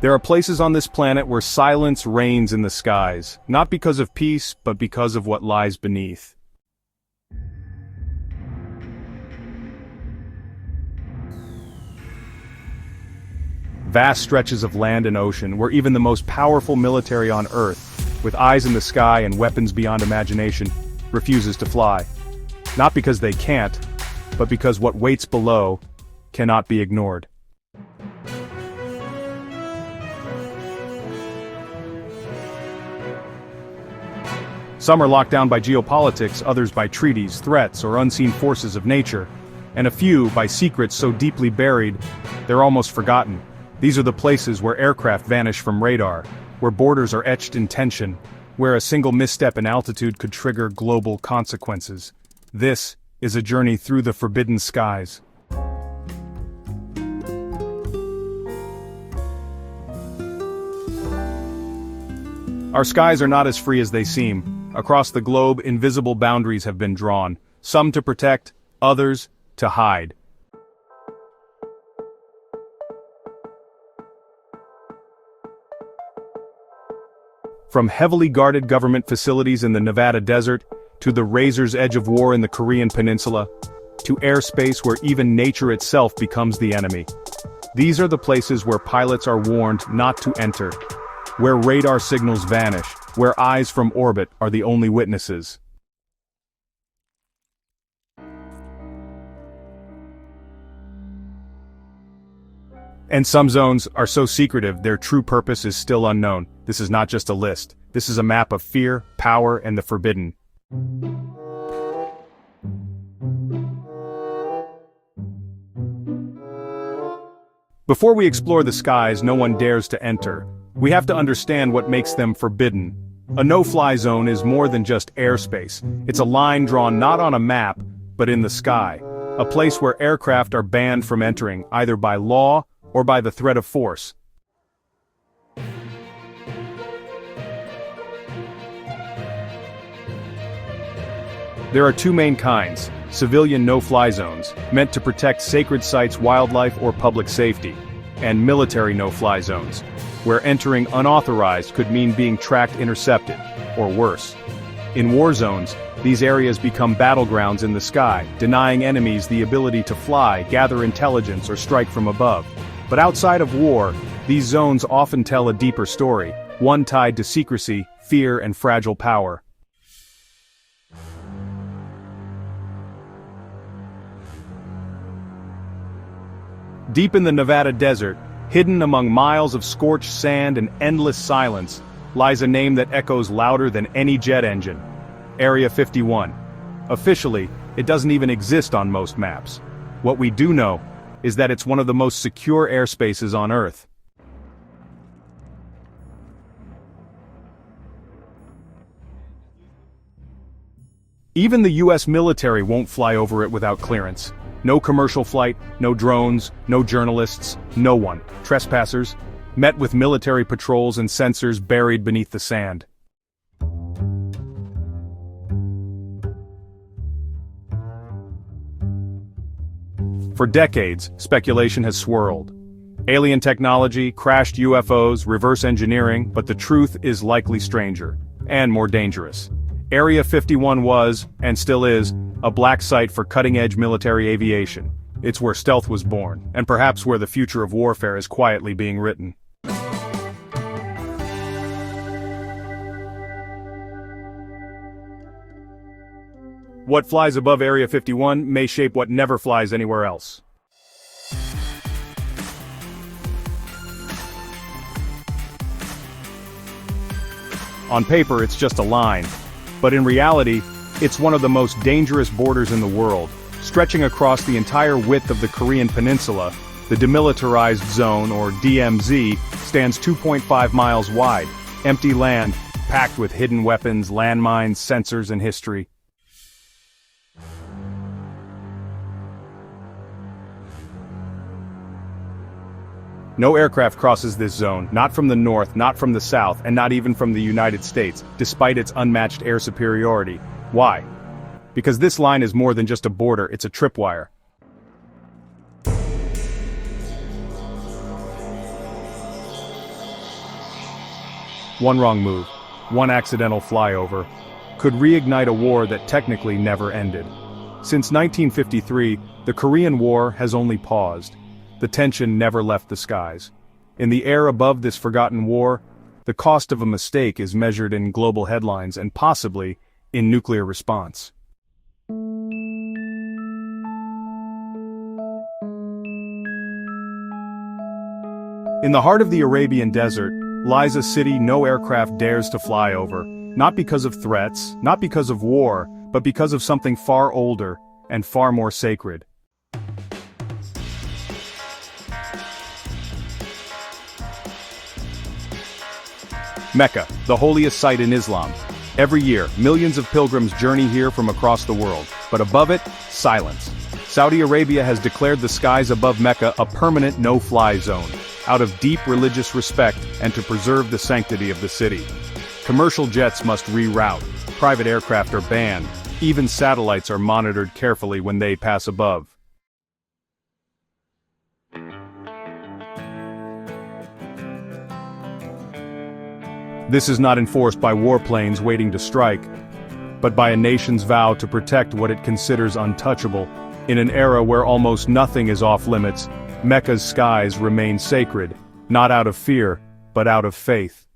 There are places on this planet where silence reigns in the skies, not because of peace, but because of what lies beneath. Vast stretches of land and ocean, where even the most powerful military on Earth, with eyes in the sky and weapons beyond imagination, refuses to fly. Not because they can't, but because what waits below cannot be ignored. Some are locked down by geopolitics, others by treaties, threats, or unseen forces of nature, and a few by secrets so deeply buried, they're almost forgotten. These are the places where aircraft vanish from radar, where borders are etched in tension, where a single misstep in altitude could trigger global consequences. This is a journey through the forbidden skies. Our skies are not as free as they seem. Across the globe, invisible boundaries have been drawn, some to protect, others to hide. From heavily guarded government facilities in the Nevada desert, to the razor's edge of war in the Korean peninsula, to airspace where even nature itself becomes the enemy. These are the places where pilots are warned not to enter, where radar signals vanish, where eyes from orbit are the only witnesses. And some zones are so secretive their true purpose is still unknown. This is not just a list. This is a map of fear, power, and the forbidden. Before we explore the skies no one dares to enter, we have to understand what makes them forbidden. A no-fly zone is more than just airspace. It's a line drawn not on a map, but in the sky. A place where aircraft are banned from entering, either by law or by the threat of force. There are two main kinds: civilian no-fly zones, meant to protect sacred sites, wildlife, or public safety, and military no-fly zones, where entering unauthorized could mean being tracked, intercepted, or worse. In war zones, these areas become battlegrounds in the sky, denying enemies the ability to fly, gather intelligence, or strike from above. But outside of war, these zones often tell a deeper story, one tied to secrecy, fear, and fragile power. Deep in the Nevada desert, hidden among miles of scorched sand and endless silence, lies a name that echoes louder than any jet engine: Area 51. Officially, it doesn't even exist on most maps. What we do know is that it's one of the most secure airspaces on Earth. Even the US military won't fly over it without clearance. No commercial flight, no drones, no journalists, no one. Trespassers, met with military patrols and sensors buried beneath the sand. For decades, speculation has swirled. Alien technology, crashed UFOs, reverse engineering, but the truth is likely stranger, and more dangerous. Area 51 was, and still is, a black site for cutting-edge military aviation. It's where stealth was born, and perhaps where the future of warfare is quietly being written. What flies above Area 51 may shape what never flies anywhere else. On paper, it's just a line, but in reality, it's one of the most dangerous borders in the world. Stretching across the entire width of the Korean peninsula, the Demilitarized Zone, or DMZ, stands 2.5 miles wide, empty land, packed with hidden weapons, landmines, sensors, and history. No aircraft crosses this zone, not from the north, not from the south, and not even from the United States, despite its unmatched air superiority. Why? Because this line is more than just a border, it's a tripwire. One wrong move, one accidental flyover, could reignite a war that technically never ended. Since 1953, the Korean War has only paused. The tension never left the skies. In the air above this forgotten war, the cost of a mistake is measured in global headlines and possibly in nuclear response. In the heart of the Arabian Desert lies a city no aircraft dares to fly over, not because of threats, not because of war, but because of something far older and far more sacred. Mecca, the holiest site in Islam. Every year, millions of pilgrims journey here from across the world, but above it, silence. Saudi Arabia has declared the skies above Mecca a permanent no-fly zone, out of deep religious respect and to preserve the sanctity of the city. Commercial jets must reroute, private aircraft are banned, even satellites are monitored carefully when they pass above. This is not enforced by warplanes waiting to strike, but by a nation's vow to protect what it considers untouchable. In an era where almost nothing is off-limits, Mecca's skies remain sacred, not out of fear, but out of faith.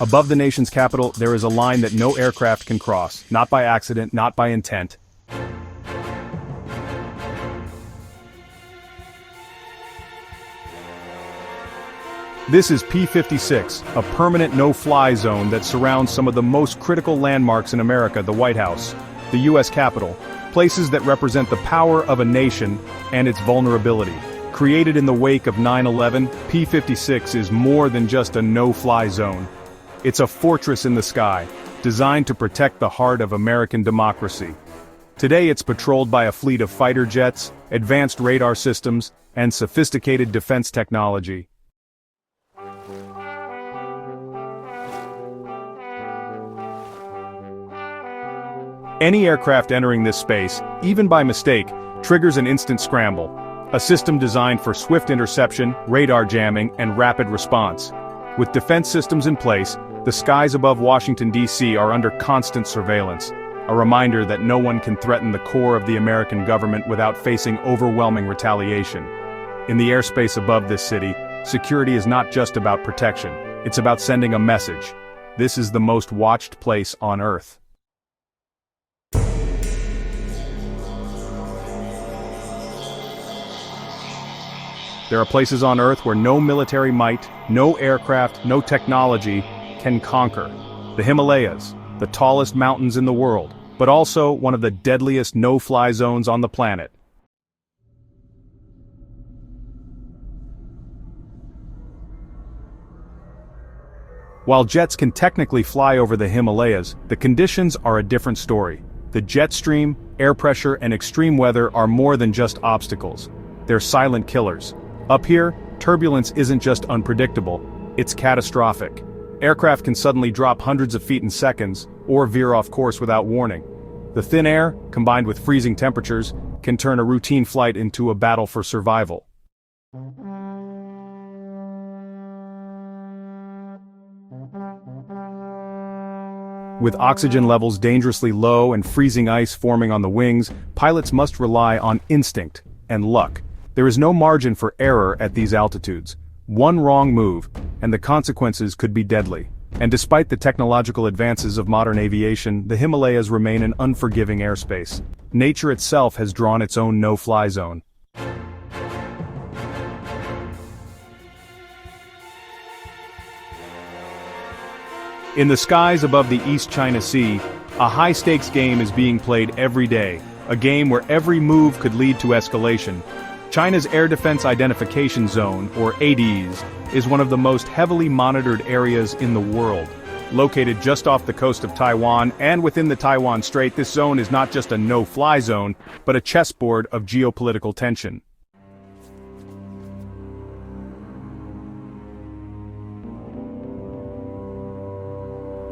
Above the nation's capital, there is a line that no aircraft can cross, not by accident, not by intent. This is P-56, a permanent no-fly zone that surrounds some of the most critical landmarks in America: the White House, the U.S. Capitol, places that represent the power of a nation and its vulnerability. Created in the wake of 9/11, P-56 is more than just a no-fly zone. It's a fortress in the sky, designed to protect the heart of American democracy. Today it's patrolled by a fleet of fighter jets, advanced radar systems, and sophisticated defense technology. Any aircraft entering this space, even by mistake, triggers an instant scramble, a system designed for swift interception, radar jamming, and rapid response. With defense systems in place, the skies above Washington, D.C. are under constant surveillance, a reminder that no one can threaten the core of the American government without facing overwhelming retaliation. In the airspace above this city, security is not just about protection, it's about sending a message. This is the most watched place on Earth. There are places on Earth where no military might, no aircraft, no technology can conquer. The Himalayas, the tallest mountains in the world, but also one of the deadliest no-fly zones on the planet. While jets can technically fly over the Himalayas, the conditions are a different story. The jet stream, air pressure, and extreme weather are more than just obstacles. They're silent killers. Up here, turbulence isn't just unpredictable, it's catastrophic. Aircraft can suddenly drop hundreds of feet in seconds, or veer off course without warning. The thin air, combined with freezing temperatures, can turn a routine flight into a battle for survival. With oxygen levels dangerously low and freezing ice forming on the wings, pilots must rely on instinct and luck. There is no margin for error at these altitudes. One wrong move, and the consequences could be deadly. And despite the technological advances of modern aviation, the Himalayas remain an unforgiving airspace. Nature itself has drawn its own no-fly zone. In the skies above the East China Sea, a high-stakes game is being played every day, a game where every move could lead to escalation. China's Air Defense Identification Zone, or ADIZ, is one of the most heavily monitored areas in the world. Located just off the coast of Taiwan and within the Taiwan Strait, this zone is not just a no-fly zone, but a chessboard of geopolitical tension.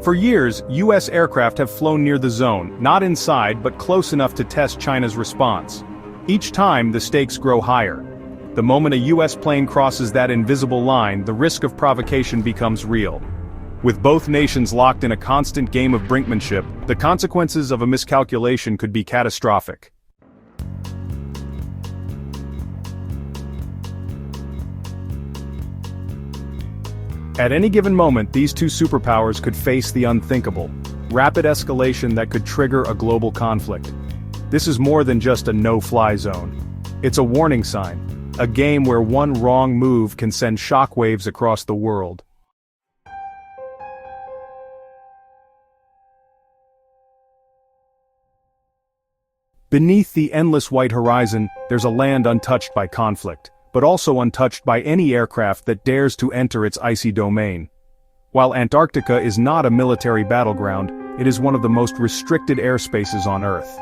For years, U.S. aircraft have flown near the zone, not inside but close enough to test China's response. Each time, the stakes grow higher. The moment a US plane crosses that invisible line, the risk of provocation becomes real. With both nations locked in a constant game of brinkmanship, the consequences of a miscalculation could be catastrophic. At any given moment, these two superpowers could face the unthinkable: rapid escalation that could trigger a global conflict. This is more than just a no-fly zone. It's a warning sign, a game where one wrong move can send shockwaves across the world. Beneath the endless white horizon, there's a land untouched by conflict, but also untouched by any aircraft that dares to enter its icy domain. While Antarctica is not a military battleground, it is one of the most restricted airspaces on Earth.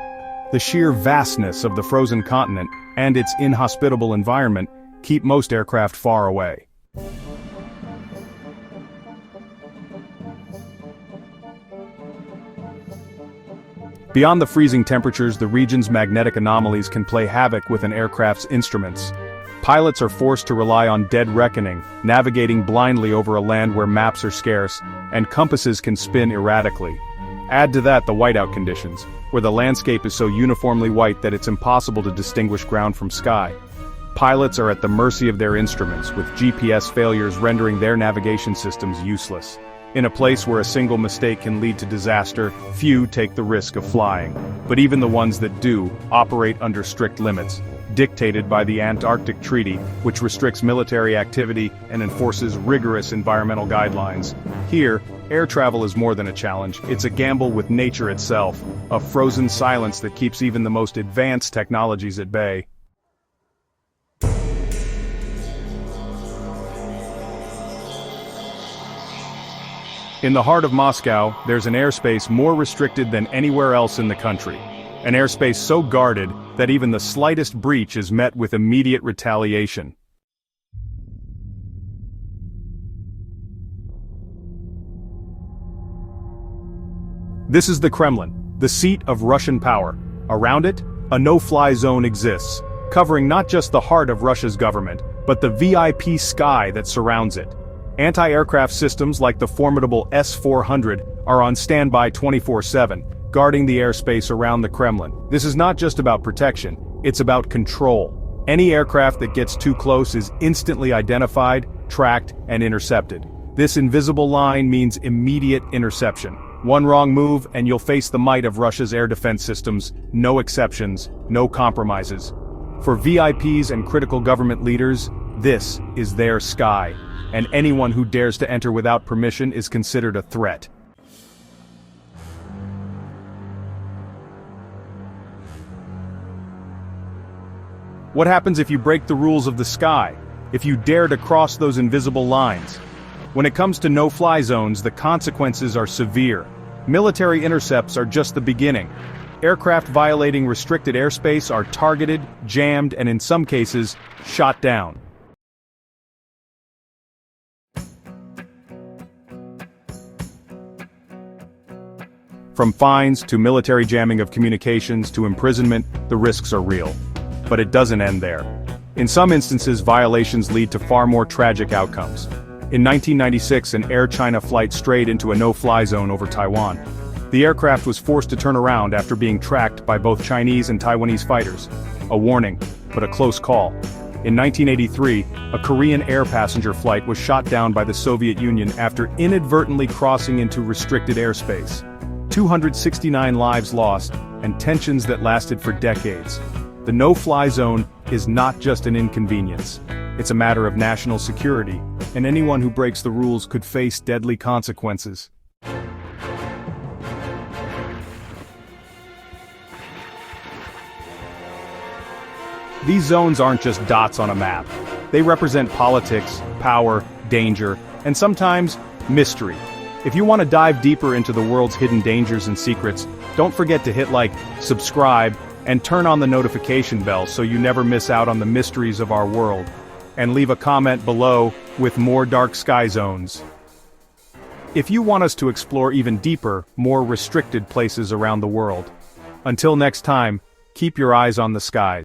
The sheer vastness of the frozen continent and its inhospitable environment keep most aircraft far away. Beyond the freezing temperatures, the region's magnetic anomalies can play havoc with an aircraft's instruments. Pilots are forced to rely on dead reckoning, navigating blindly over a land where maps are scarce, and compasses can spin erratically. Add to that the whiteout conditions, where the landscape is so uniformly white that it's impossible to distinguish ground from sky. Pilots are at the mercy of their instruments, with GPS failures rendering their navigation systems useless. In a place where a single mistake can lead to disaster, few take the risk of flying. But even the ones that do, operate under strict limits, dictated by the Antarctic Treaty, which restricts military activity and enforces rigorous environmental guidelines. Here, air travel is more than a challenge, it's a gamble with nature itself, a frozen silence that keeps even the most advanced technologies at bay. In the heart of Moscow, there's an airspace more restricted than anywhere else in the country. An airspace so guarded that even the slightest breach is met with immediate retaliation. This is the Kremlin, the seat of Russian power. Around it, a no-fly zone exists, covering not just the heart of Russia's government, but the VIP sky that surrounds it. Anti-aircraft systems like the formidable S-400 are on standby 24/7, guarding the airspace around the Kremlin. This is not just about protection, it's about control. Any aircraft that gets too close is instantly identified, tracked, and intercepted. This invisible line means immediate interception. One wrong move and you'll face the might of Russia's air defense systems, no exceptions, no compromises. For VIPs and critical government leaders, this is their sky, and anyone who dares to enter without permission is considered a threat. What happens if you break the rules of the sky? If you dare to cross those invisible lines? When it comes to no-fly zones, the consequences are severe. Military intercepts are just the beginning. Aircraft violating restricted airspace are targeted, jammed, and in some cases, shot down. From fines to military jamming of communications to imprisonment, the risks are real. But it doesn't end there. In some instances, violations lead to far more tragic outcomes. In 1996, an Air China flight strayed into a no-fly zone over Taiwan. The aircraft was forced to turn around after being tracked by both Chinese and Taiwanese fighters. A warning, but a close call. In 1983, a Korean air passenger flight was shot down by the Soviet Union after inadvertently crossing into restricted airspace. 269 lives lost, and tensions that lasted for decades. The no-fly zone is not just an inconvenience. It's a matter of national security, and anyone who breaks the rules could face deadly consequences. These zones aren't just dots on a map. They represent politics, power, danger, and sometimes mystery. If you want to dive deeper into the world's hidden dangers and secrets, don't forget to hit like, subscribe, and turn on the notification bell so you never miss out on the mysteries of our world. And leave a comment below with more dark sky zones. If you want us to explore even deeper, more restricted places around the world. Until next time, keep your eyes on the skies.